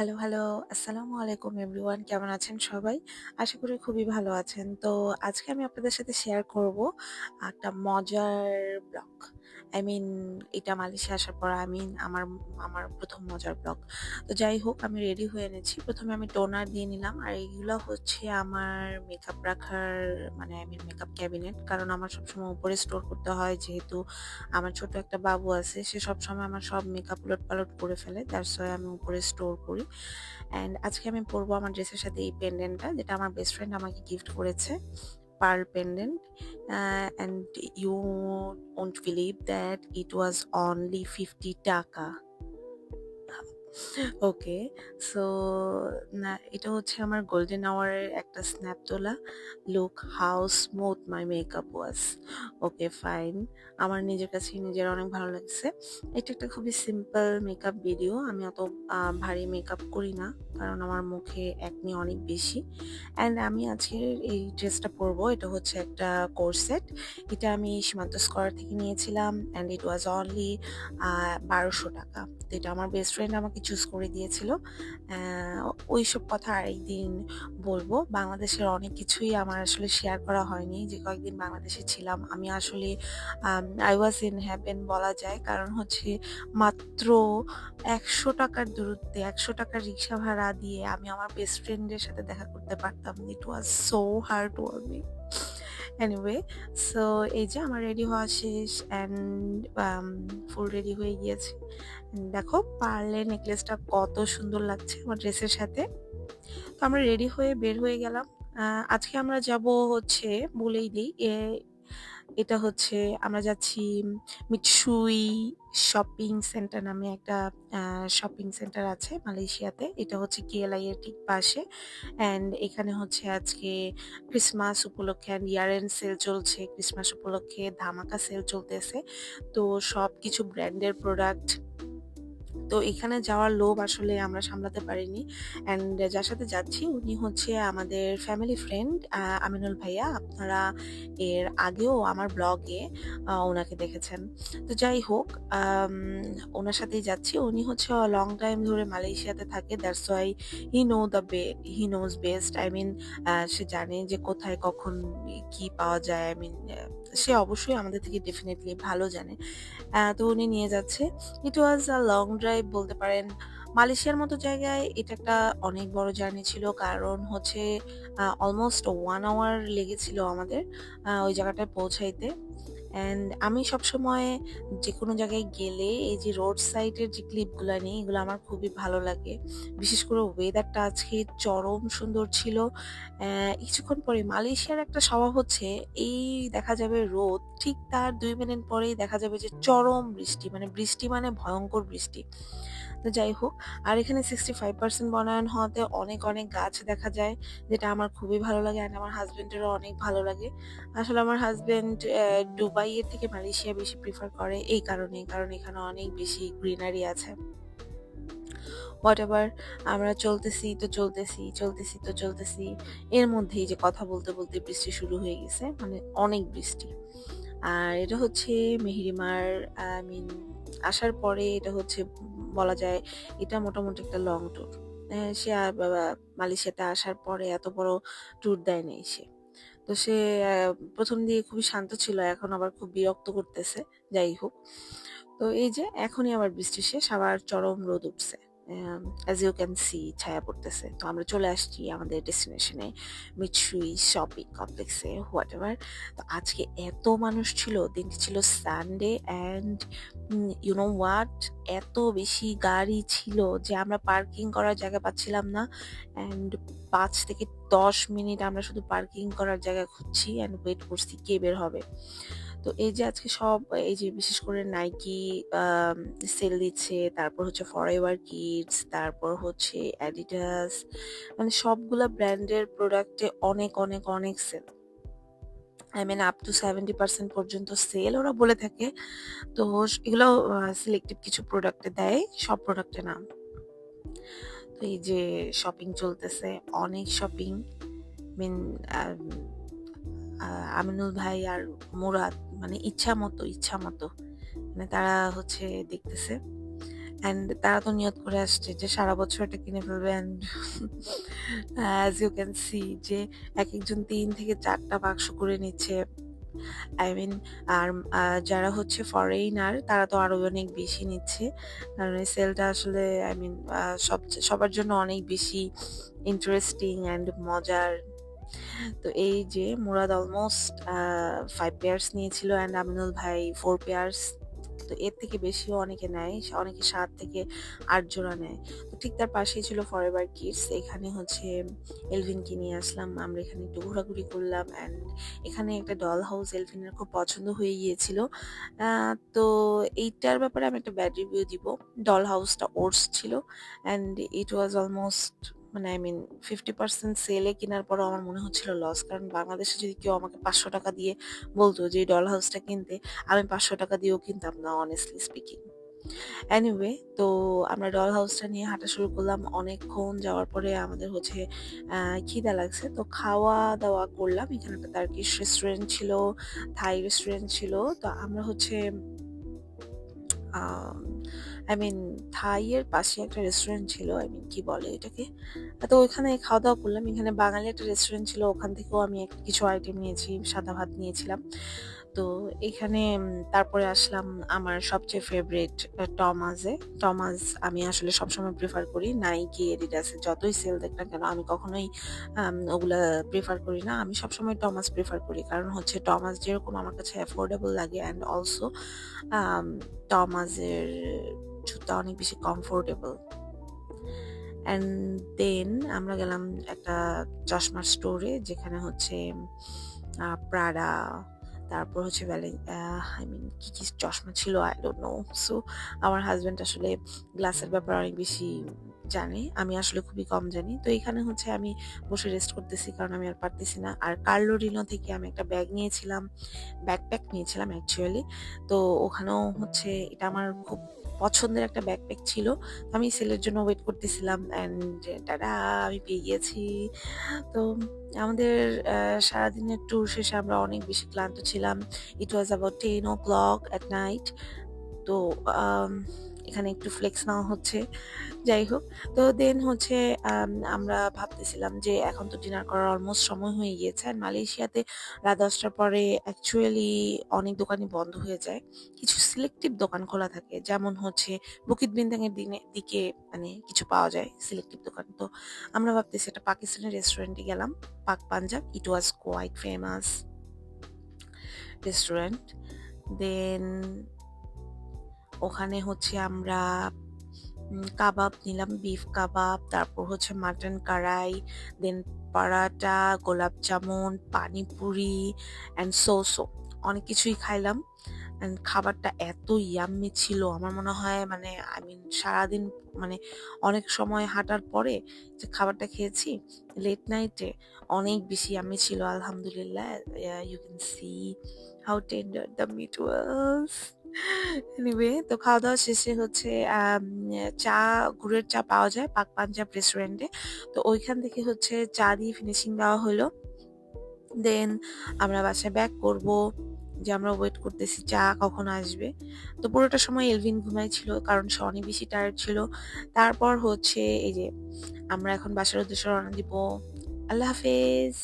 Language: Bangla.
Hello, hello. আসসালামু আলাইকুম এভরিওয়ান। কেমন আছেন সবাই? আশা করি খুবই ভালো আছেন। তো আজকে আমি আপনাদের সাথে শেয়ার করব একটা মজার ব্লগ। এটা মালয়েশিয়া আসার পর আমার আমার ১ম মজার ব্লগ। তো যাই হোক আমি রেডি হয়ে এনেছি। ১ম এ আমি টোনার দিয়ে নিলাম। আর এগুলো হচ্ছে আমার মেকআপ রাখার মেকআপ ক্যাবিনেট। কারণ আমার সবসময় উপরে স্টোর করতে হয় যেহেতু আমার ছোট একটা বাবু আছে। সে সবসময় আমার সব মেকআপ উলটপালট করে ফেলে। দ্যাটস ওয়াই আমি উপরে স্টোর করি। অ্যান্ড আজকে আমি পরবো আমার ড্রেসের সাথে এই পেন্ডেন্টটা যেটা আমার বেস্ট ফ্রেন্ড আমাকে গিফট করেছে। Pearl pendant and you won't believe that it was only 50 টাকা। ওকে, সো না এটা হচ্ছে আমার গোল্ডেন আওয়ারের একটা স্ন্যাপ তোলা। Look how smooth my makeup was. Okay fine, আমার নিজের কাছেই নিজের অনেক ভালো লাগছে। এটা একটা খুবই সিম্পল মেকআপ ভিডিও। আমি অত ভারী মেকআপ করি না কারণ আমার মুখে একনি অনেক বেশি। অ্যান্ড আমি আজকের এই ড্রেসটা পরবো। এটা হচ্ছে একটা কোরসেট। এটা আমি সীমান্ত স্কয়ার থেকে নিয়েছিলাম অ্যান্ড ইট ওয়াজ অনলি ১২০০ টাকা। তো এটা আমার বেস্ট ফ্রেন্ড আমাকে চুজ করে দিয়েছিল। ওইসব কথা আরেকদিন বলবো। বাংলাদেশের অনেক কিছুই আমার আসলে শেয়ার করা হয়নি। যে কয়েকদিন বাংলাদেশে ছিলাম আমি আসলে আই ওয়াজ ইন হেভেন বলা যায়। কারণ হচ্ছে মাত্র ১০০ টাকার দূরত্বে ১০০ টাকার রিক্সা ভাড়া দিয়ে আমি আমার বেস্ট ফ্রেন্ডের সাথে দেখা করতে পারতাম। It was so heartwarming. Anyway, so এই যে আমার রেডি হওয়া শেষ অ্যান্ড ফুল রেডি হয়ে গিয়েছি। দেখো পার্লের নেকলেসটা কত সুন্দর লাগছে আমার ড্রেসের সাথে। তো আমরা রেডি হয়ে বের হয়ে গেলাম। আজকে আমরা যাব হচ্ছে বলেই দিই এটা হচ্ছে আমরা যাচ্ছি মিতসুই শপিং সেন্টার নামে একটা শপিং সেন্টার আছে মালয়েশিয়াতে। এটা হচ্ছে কেএলআই এর ঠিক পাশে। অ্যান্ড এখানে হচ্ছে আজকে ক্রিসমাস উপলক্ষে অ্যান্ড ইয়ার এন্ড সেল চলছে। ক্রিসমাস উপলক্ষে ধামাকা সেল চলতেছে। তো সবকিছু ব্র্যান্ডের প্রোডাক্ট। তো এখানে যাওয়ার লোভ আসলে আমরা সামলাতে পারিনি। অ্যান্ড যার সাথে যাচ্ছি উনি হচ্ছে আমাদের ফ্যামিলি ফ্রেন্ড আমিনুল ভাইয়া। আপনারা এর আগেও আমার ব্লগে ওনাকে দেখেছেন। তো যাই হোক, ওনার সাথেই যাচ্ছি। উনি হচ্ছে লং টাইম ধরে মালয়েশিয়াতে থাকে। That's why he knows best. সে জানে যে কোথায় কখন কি পাওয়া যায়। সে অবশ্যই আমাদের থেকে ডেফিনেটলি ভালো জানে। তো উনি নিয়ে যাচ্ছে। ইট ওয়াজ আ লং ড্রাইভ বলতে পারেন। মালয়েশিয়ার মতো জায়গায় এটা একটা অনেক বড় জার্নি ছিল। কারণ হচ্ছে অলমোস্ট 1 আওয়ার লেগেছিল আমাদের ওই জায়গাটায় পৌঁছাইতে। অ্যান্ড আমি সবসময় যেকোনো জায়গায় গেলে এই যে রোড সাইডের যে ক্লিপগুলা নিই এগুলো আমার খুবই ভালো লাগে। বিশেষ করে ওয়েদারটা আজকে চরম সুন্দর ছিল। কিছুক্ষণ পরে মালয়েশিয়ার একটা স্বভাব হচ্ছে এই দেখা যাবে রোদ, ঠিক তার ২ মিনিট পরেই দেখা যাবে যে চরম বৃষ্টি। বৃষ্টি মানে ভয়ঙ্কর বৃষ্টি। তো যাই হোক, আর এখানে 65% বনায়ন হওয়াতে অনেক, অনেক গাছ দেখা যায় যেটা আমার খুবই ভালো লাগে অ্যান্ড আমার হাসব্যান্ডেরও অনেক ভালো লাগে। আসলে আমার হাসব্যান্ড দুবাইয়ের থেকে মালয়েশিয়া বেশি প্রিফার করে এই কারণেই। কারণ এখানে অনেক বেশি গ্রিনারি আছে। হোয়াটএভার, আমরা চলতেছি তো চলতেছি, চলতেছি তো চলতেছি। এর মধ্যেই যে কথা বলতে, বলতে বৃষ্টি শুরু হয়ে গেছে। অনেক বৃষ্টি। আর এটা হচ্ছে মেহেরিমার আই মিন আসার পরে এটা হচ্ছে বলা যায় এটা মোটামুটি একটা লং ট্যুর। সে মালয়েশিয়াতে আসার পরে এত বড় ট্যুর দেয় নাই সে। তো সে ১ম দিকে খুবই শান্ত ছিল, এখন আবার খুব বিরক্ত করতেছে। যাই হোক। তো এই যে এখনই আবার বৃষ্টি শেষ, আবার চরম রোদ উঠছে। অ্যাজ ইউ ক্যান সি ছায়া পড়তেছে। তো আমরা চলে আসছি আমাদের ডেস্টিনেশনে মিতসুই শপিং কমপ্লেক্সে হোয়াটএভার। তো আজকে এত মানুষ ছিল, দিনটি ছিল Sunday and you know what? এত বেশি গাড়ি ছিল যে আমরা পার্কিং করার জায়গা পাচ্ছিলাম না। অ্যান্ড ৫ থেকে ১০ মিনিট আমরা শুধু পার্কিং করার জায়গা খুঁজছি অ্যান্ড ওয়েট করছি কে বের হবে। তো এই যে আজকে সব এই যে বিশেষ করে নাইকি সেল দিচ্ছে, তারপর হচ্ছে ফরএভার কিডস, তারপর হচ্ছে অ্যাডিডাস, সবগুলা ব্র্যান্ডের প্রোডাক্টে অনেক, অনেক, অনেক সেল। আপ টু 70% পর্যন্ত সেল ওরা বলে থাকে। তো এগুলো সিলেক্টিভ কিছু প্রোডাক্টে দেয়, সব প্রোডাক্টে না। তো এই যে শপিং চলতেছে, অনেক শপিং। মিন আমিনুল ভাই আর মুরাদ ইচ্ছা মতো তারা হচ্ছে দেখতেছে। অ্যান্ড তারা তো নিয়ত করে আসছে যে সারা বছর এটা কিনে ফেলবে। And as you can see যে একেকজন ৩ থেকে ৪ টা বাক্স করে নিচ্ছে। আই মিন আর যারা হচ্ছে ফরেইনার তারা তো আরো অনেক বেশি নিচ্ছে। কারণ এই সেলটা আসলে আই মিন সবার জন্য অনেক বেশি ইন্টারেস্টিং অ্যান্ড মজার। তো এই যে মুরাদ অলমোস্ট 5 পেয়ার্স নিয়েছিল অ্যান্ড আমিনুল ভাই 4 পেয়ার্স। তো এর থেকে বেশিও অনেকে নেয়, অনেকে ৭ থেকে ৮ জোড়া নেয়। তো ঠিক তার পাশেই ছিল ফরএভার কিডস। এখানে হচ্ছে এলভিনকে নিয়ে আসলাম। আমরা এখানে একটু ঘোরাঘুরি করলাম অ্যান্ড এখানে একটা ডল হাউস এলভিনের খুব পছন্দ হয়ে গিয়েছিল। তো এইটার ব্যাপারে আমি একটা ব্যাড রিভিউ দিব। ডল হাউসটা ওটস ছিল অ্যান্ড ইট ওয়াজ অলমোস্ট মানে আই মিন 50% সেলে কেনার পরও আমার মনে হচ্ছিল লস। কারণ বাংলাদেশে যদি কেউ আমাকে ৫০০ টাকা দিয়ে বলতো যে এই ডল হাউসটা কিনতে, আমি ৫০০ টাকা দিয়েও কিনতাম না অনেস্টলি স্পিকিং। এনিওয়ে তো আমরা ডল হাউসটা নিয়ে হাঁটা শুরু করলাম। অনেকক্ষণ যাওয়ার পরে আমাদের হচ্ছে খিদা লাগছে। তো খাওয়া-দাওয়া করলাম। এখানে একটা টার্কিশ রেস্টুরেন্ট ছিল, থাই রেস্টুরেন্ট ছিল। তো আমরা হচ্ছে আই মিন থাই এর পাশে একটা রেস্টুরেন্ট ছিল। আই মিন কি বলে এটাকে? তো ওইখানে খাওয়া-দাওয়া করলাম। এখানে বাঙালি একটা রেস্টুরেন্ট ছিল। ওখান থেকেও আমি কিছু আইটেম নিয়েছি। সাদা ভাত নিয়েছিলাম। তো এখানে তারপরে আসলাম আমার সবচেয়ে ফেভারিট টমাসে। টমাস আমি আসলে সবসময় প্রেফার করি। নাইকি, এডিডাসের যতই সেল দেখ না কেন আমি কখনোই ওগুলা প্রেফার করি না। আমি সবসময় টমাস প্রেফার করি। কারণ হচ্ছে টমাস যেরকম আমার কাছে অ্যাফোর্ডেবল লাগে অ্যান্ড অলসো আম টমাসের জুতা অনেক বেশি কমফোর্টেবল। অ্যান্ড দেন আমরা গেলাম একটা চশমার স্টোরে যেখানে হচ্ছে প্রাডা, তারপর হচ্ছে আই মিন কি চশমা ছিল আই ডোন্ট নো। সো আমার হাজব্যান্ড আসলে গ্লাসের ব্যাপারে অনেক বেশি জানে, আমি আসলে খুবই কম জানি। তো এখানে হচ্ছে আমি বসে রেস্ট করতেছি কারণ আমি আর পারতেছি না। আর কার্লো রিনো থেকে আমি একটা ব্যাগ নিয়েছিলাম, ব্যাকপ্যাক নিয়েছিলাম অ্যাকচুয়ালি। তো ওখানেও হচ্ছে এটা আমার খুব পছন্দের একটা ব্যাকপ্যাক ছিল। আমি সেলের জন্য ওয়েট করতেছিলাম অ্যান্ড টাডা! আমি পেয়ে গিয়েছি। তো আমাদের সারাদিনের ট্যুর শেষে আমরা অনেক বেশি ক্লান্ত ছিলাম। ইট was about 10 o'clock at night. তো এখানে একটু ফ্লেক্স নেওয়া হচ্ছে। যাই হোক, তো দেন হচ্ছে আমরা ভাবতেছিলাম যে এখন তো ডিনার করার অলমোস্ট সময় হয়ে গিয়েছে। আর মালয়েশিয়াতে রাত ১০টার পরে অ্যাকচুয়ালি অনেক দোকানই বন্ধ হয়ে যায়। কিছু সিলেক্টিভ দোকান খোলা থাকে। যেমন হচ্ছে বুকিত বিন্তাং এর দিকে মানে কিছু পাওয়া যায় সিলেক্টিভ দোকান। তো আমরা ভাবতেছি একটা পাকিস্তানি রেস্টুরেন্টে গেলাম, পাক পাঞ্জাব। ইট ওয়াজ কোয়াইট ফেমাস রেস্টুরেন্ট। দেন ওখানে হচ্ছে আমরা কাবাব নিলাম, বিফ কাবাব, তারপর হচ্ছে মাটন কড়াই, দেন পরাটা, গোলাপ জামুন, পানিপুরি অ্যান্ড সোসো অনেক কিছুই খাইলাম। অ্যান্ড খাবারটা এত ইয়াম্মি ছিল আমার মনে হয় মানে আই মিন সারাদিন মানে অনেক সময় হাঁটার পরে যে খাবারটা খেয়েছি লেট নাইটে অনেক বেশি ইয়াম্মি ছিল আলহামদুলিল্লাহ। You can see how tender the meat was. Anyway তো খাওয়া দাওয়া শেষে হচ্ছে চা, গুড়ের চা পাওয়া যায় পাক পাঞ্জাব রেস্টুরেন্টে। তো ওইখান থেকে হচ্ছে চা দিয়ে ফিনিশিং দেওয়া হলো। দেন আমরা বাসায় ব্যাক করব, যে আমরা ওয়েট করতেছি চা কখন আসবে। তো পুরোটা সময় এলভিন ঘুমাইছিল কারণ সে অনেক বেশি টায়ার্ড ছিল। তারপর হচ্ছে এই যে আমরা এখন বাসার উদ্দেশ্যে রওনা দিব। আল্লাহ হাফেজ।